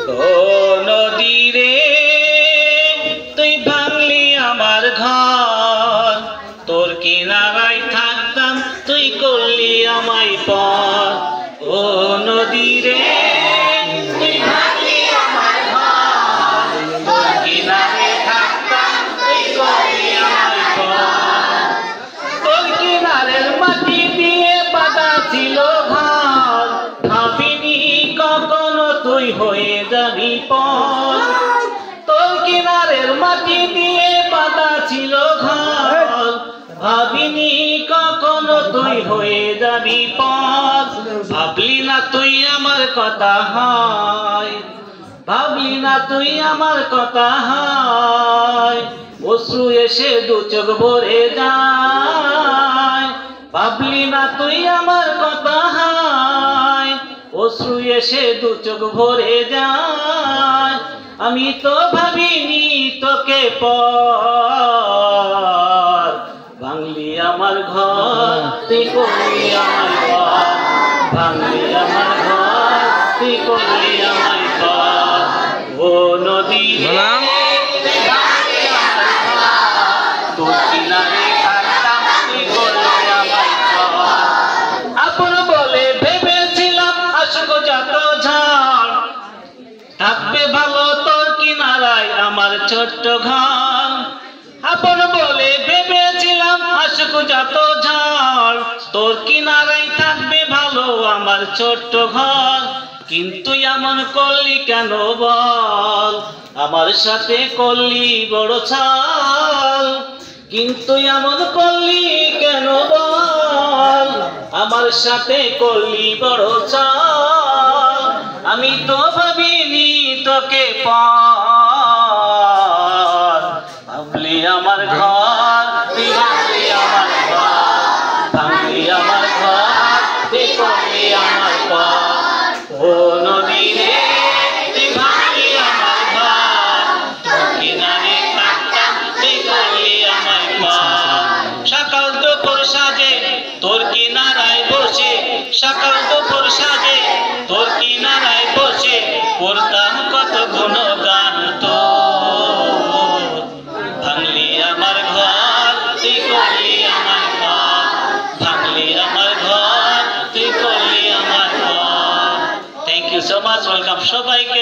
ও নদী রে তুই ভাঙলি আমার ঘর, তোর কিনারায় থাকতাম তুই করলি আমায় পর। ও নদী রে তুই ভাঙলি আমার ঘর, তোর কিনারে থাকতাম তুই করলি আমায় পর। তোর কিনারের মাটি দিয়ে বাঁধা ছিল ঘর, ভাবিনি কখনো তুই হয়ে যাবি পর। তোর কিনারের মাটি দিয়ে বাঁধা ছিল ঘর, ভাবিনি কখনো তুই হয়ে যাবি পর। ভাবলি না তুই আমার কথা হয়, ভাবলি না তুই আমার কথা হয়, অশ্রু এসে দু চোখ ভরে যায়। ভাবলি না তুই আমার কথা হয়, অশ্রু এসে দু চোখ ভরে যায়। আমি তো ভাবিনি তোকে পর, ভাঙলি আমার ঘর তুই করলি আমার পর, ভাঙলি আমার ঘর তুই করলি আমার পর। ও নদী তোর কিনারে থাকতাম তুই করলি আমার পর। আপন বলে ভেবেছিলাম আসুক যত ঝড়, থাকবে ভালো তোর কিনারায় আমার ছোট্ট ঘর। আপন বলে ভেবেছিলাম আসুক যত ঝড়, তোর কিনারায় থাকবে ভালো আমার ছোট্ট ঘর। কিন্তু এমন করলি কেন বল, আমার সাথে করলি বড় ছল। কিন্তু এমন করলি কেন বল, আমার সাথে করলি বড় ছল। আমি তো ভাবিনি তোকে পর, ভাবলি আমার ঘর তুই ভাবলি আমার ঘর, ভাবলি আমার ঘর তুই করলি আমার পর। ও নদী রে তুই ভাবলি আমার ঘর, তোর কিনারে থাকতাম তুই করলি আমার পর। সকাল দুপুর সাজে তোর কিনারায় বসে, সকাল দুপুর সাজে তোর কিনারায় বসে করতাম কত গুণগান তোর। ভাঙলি আমার ঘর তুই করলি আমার পর, ভাঙলি আমার ঘর তুই করলি আমার পর। Thank you so much, welcome সবাইকে।